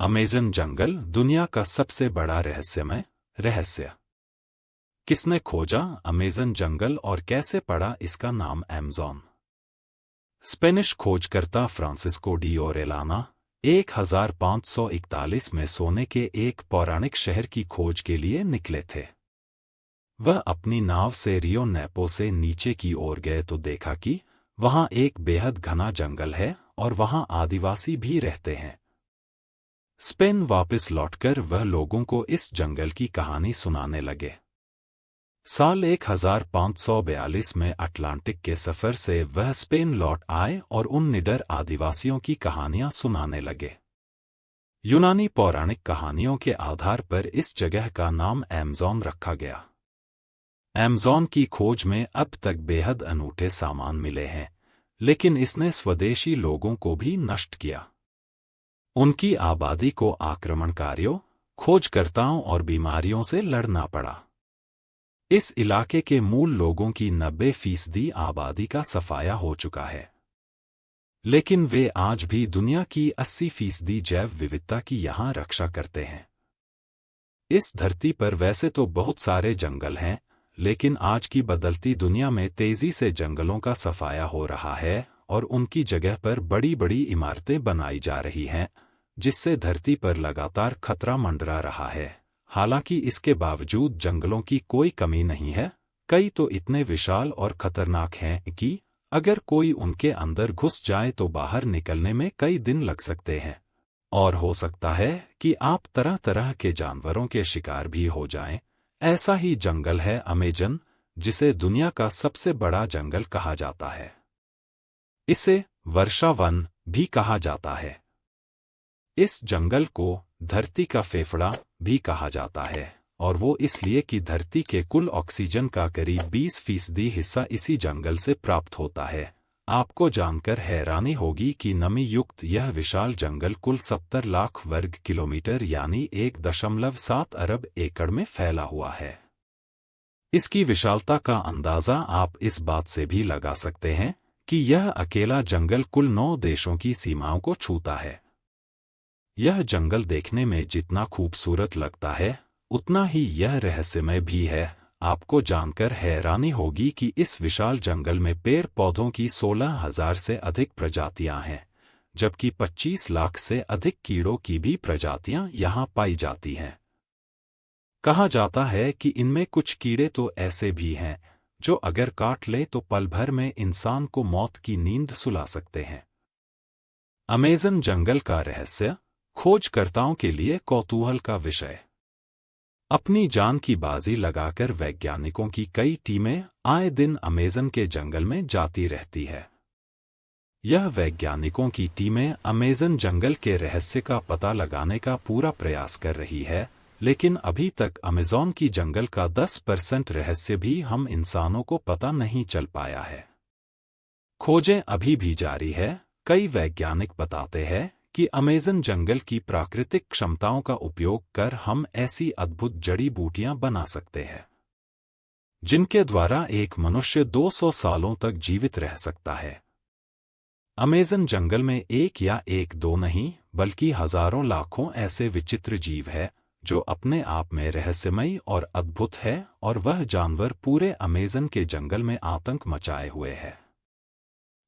Amazon जंगल दुनिया का सबसे बड़ा रहस्यमय रहस्य। किसने खोजा अमेज़न जंगल और कैसे पड़ा इसका नाम अमेज़न? स्पेनिश खोजकर्ता फ्रांसिस्को डी ओरेलाना 1541 में सोने के एक पौराणिक शहर की खोज के लिए निकले थे। वह अपनी नाव से रियो नेपो से नीचे की ओर गए तो देखा कि वहां एक बेहद घना जंगल है और वहां आदिवासी भी रहते हैं। स्पेन वापस लौटकर वह लोगों को इस जंगल की कहानी सुनाने लगे। साल 1542 में अटलांटिक के सफर से वह स्पेन लौट आए और उन निडर आदिवासियों की कहानियां सुनाने लगे। यूनानी पौराणिक कहानियों के आधार पर इस जगह का नाम अमेज़न रखा गया। अमेज़न की खोज में अब तक बेहद अनूठे सामान मिले हैं, लेकिन इसने स्वदेशी लोगों को भी नष्ट किया। उनकी आबादी को आक्रमणकारियों, खोजकर्ताओं और बीमारियों से लड़ना पड़ा। इस इलाके के मूल लोगों की 90% आबादी का सफाया हो चुका है, लेकिन वे आज भी दुनिया की 80% जैव विविधता की यहां रक्षा करते हैं। इस धरती पर वैसे तो बहुत सारे जंगल हैं, लेकिन आज की बदलती दुनिया में तेजी से जंगलों का सफाया हो रहा है और उनकी जगह पर बड़ी बड़ी इमारतें बनाई जा रही हैं, जिससे धरती पर लगातार खतरा मंडरा रहा है। हालांकि इसके बावजूद जंगलों की कोई कमी नहीं है, कई तो इतने विशाल और खतरनाक हैं कि अगर कोई उनके अंदर घुस जाए तो बाहर निकलने में कई दिन लग सकते हैं, और हो सकता है कि आप तरह तरह के जानवरों के शिकार भी हो जाएं। ऐसा ही जंगल है अमेज़न, जिसे दुनिया का सबसे बड़ा जंगल कहा जाता है। इसे वर्षा वन भी कहा जाता है। इस जंगल को धरती का फेफड़ा भी कहा जाता है, और वो इसलिए कि धरती के कुल ऑक्सीजन का करीब 20% हिस्सा इसी जंगल से प्राप्त होता है। आपको जानकर हैरानी होगी कि नमी युक्त यह विशाल जंगल कुल 70 लाख वर्ग किलोमीटर यानी 1.7 अरब एकड़ में फैला हुआ है। इसकी विशालता का अंदाजा आप इस बात से भी लगा सकते हैं कि यह अकेला जंगल कुल 9 देशों की सीमाओं को छूता है। यह जंगल देखने में जितना खूबसूरत लगता है, उतना ही यह रहस्यमय भी है। आपको जानकर हैरानी होगी कि इस विशाल जंगल में पेड़ पौधों की 16,000 से अधिक प्रजातियां हैं, जबकि 25 लाख से अधिक कीड़ों की भी प्रजातियां यहां पाई जाती हैं। कहा जाता है कि इनमें कुछ कीड़े तो ऐसे भी हैं जो अगर काट ले तो पल भर में इंसान को मौत की नींद सुला सकते हैं। अमेज़न जंगल का रहस्य खोजकर्ताओं के लिए कौतूहल का विषय। अपनी जान की बाजी लगाकर वैज्ञानिकों की कई टीमें आए दिन अमेज़न के जंगल में जाती रहती है। यह वैज्ञानिकों की टीमें अमेज़न जंगल के रहस्य का पता लगाने का पूरा प्रयास कर रही है, लेकिन अभी तक अमेज़न की जंगल का 10% रहस्य भी हम इंसानों को पता नहीं चल पाया है। खोजें अभी भी जारी है। कई वैज्ञानिक बताते हैं कि अमेज़न जंगल की प्राकृतिक क्षमताओं का उपयोग कर हम ऐसी अद्भुत जड़ी बूटियां बना सकते हैं, जिनके द्वारा एक मनुष्य 200 सालों तक जीवित रह सकता है। अमेज़न जंगल में एक या एक दो नहीं, बल्कि हजारों लाखों ऐसे विचित्र जीव हैं जो अपने आप में रहस्यमयी और अद्भुत है, और वह जानवर पूरे अमेज़न के जंगल में आतंक मचाए हुए है।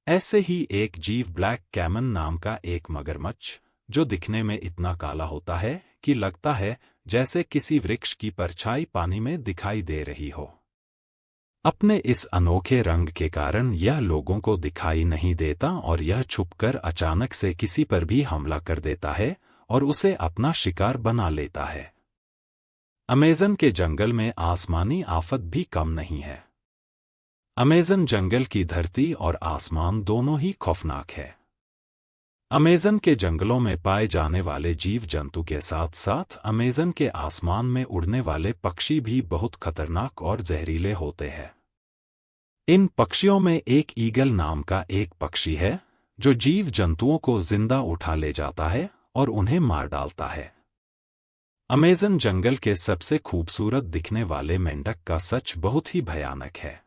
ऐसे ही एक जीव ब्लैक कैमन नाम का एक मगरमच्छ, जो दिखने में इतना काला होता है कि लगता है जैसे किसी वृक्ष की परछाई पानी में दिखाई दे रही हो। अपने इस अनोखे रंग के कारण यह लोगों को दिखाई नहीं देता और यह छुपकर अचानक से किसी पर भी हमला कर देता है और उसे अपना शिकार बना लेता है। अमेज़न के जंगल में आसमानी आफत भी कम नहीं है। अमेज़न जंगल की धरती और आसमान दोनों ही खौफनाक है। अमेज़न के जंगलों में पाए जाने वाले जीव जंतु के साथ साथ अमेज़न के आसमान में उड़ने वाले पक्षी भी बहुत खतरनाक और जहरीले होते हैं। इन पक्षियों में एक ईगल नाम का एक पक्षी है, जो जीव जंतुओं को जिंदा उठा ले जाता है और उन्हें मार डालता है। अमेज़न जंगल के सबसे खूबसूरत दिखने वाले मेंढक का सच बहुत ही भयानक है।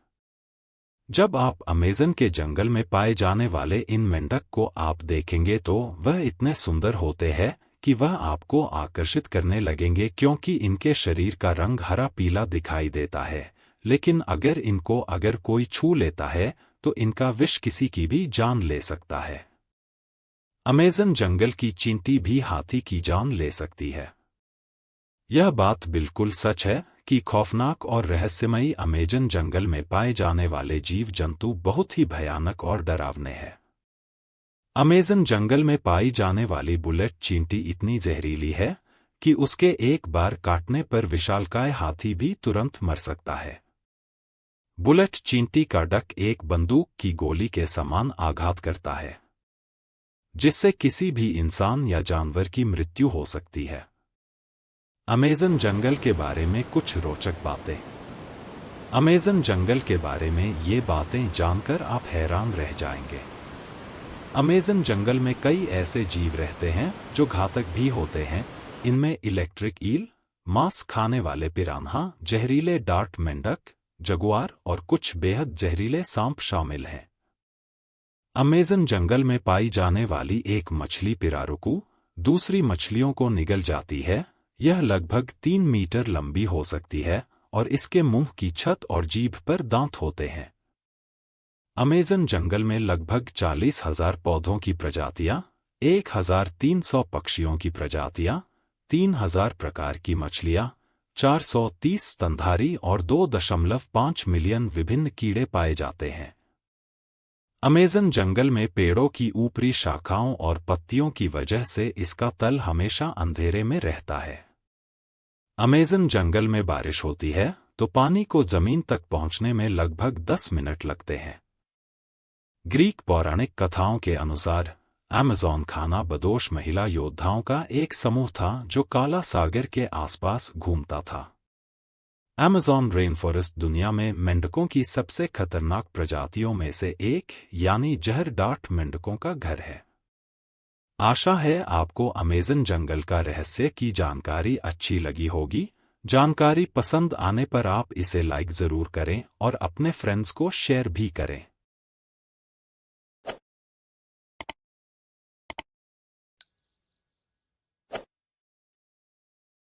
जब आप अमेज़न के जंगल में पाए जाने वाले इन मेंढक को आप देखेंगे तो वह इतने सुंदर होते हैं कि वह आपको आकर्षित करने लगेंगे क्योंकि इनके शरीर का रंग हरा पीला दिखाई देता है, लेकिन अगर कोई छू लेता है तो इनका विष किसी की भी जान ले सकता है। अमेज़न जंगल की चींटी भी हाथी की जान ले सकती है। यह बात बिल्कुल सच है कि खौफनाक और रहस्यमयी अमेज़न जंगल में पाए जाने वाले जीव जंतु बहुत ही भयानक और डरावने हैं। अमेज़न जंगल में पाई जाने वाली बुलेट चींटी इतनी जहरीली है कि उसके एक बार काटने पर विशालकाय हाथी भी तुरंत मर सकता है। बुलेट चींटी का डंक एक बंदूक की गोली के समान आघात करता है, जिससे किसी भी इंसान या जानवर की मृत्यु हो सकती है। अमेज़न जंगल के बारे में कुछ रोचक बातें। अमेज़न जंगल के बारे में ये बातें जानकर आप हैरान रह जाएंगे। अमेज़न जंगल में कई ऐसे जीव रहते हैं जो घातक भी होते हैं। इनमें इलेक्ट्रिक ईल, मांस खाने वाले पिरान्हा, जहरीले डार्ट मेंढक, जगुआर और कुछ बेहद जहरीले सांप शामिल हैं। अमेज़न जंगल में पाई जाने वाली एक मछली पिरारुकू दूसरी मछलियों को निगल जाती है। यह लगभग 3 मीटर लंबी हो सकती है और इसके मुंह की छत और जीभ पर दांत होते हैं। अमेज़न जंगल में लगभग 40,000 पौधों की प्रजातियां, 1,300 पक्षियों की प्रजातियां, 3,000 प्रकार की मछलियां, 430 स्तनधारी और 2.5 मिलियन विभिन्न कीड़े पाए जाते हैं। अमेज़न जंगल में पेड़ों की ऊपरी शाखाओं और पत्तियों की वजह से इसका तल हमेशा अंधेरे में रहता है। अमेज़न जंगल में बारिश होती है तो पानी को जमीन तक पहुंचने में लगभग 10 मिनट लगते हैं। ग्रीक पौराणिक कथाओं के अनुसार अमेज़न खाना बदोश महिला योद्धाओं का एक समूह था जो काला सागर के आसपास घूमता था। अमेज़न रेनफॉरेस्ट दुनिया में मेंढकों की सबसे खतरनाक प्रजातियों में से एक यानी जहर डार्ट मेंढकों का घर है। आशा है आपको अमेज़न जंगल का रहस्य की जानकारी अच्छी लगी होगी। जानकारी पसंद आने पर आप इसे लाइक ज़रूर करें और अपने फ्रेंड्स को शेयर भी करें।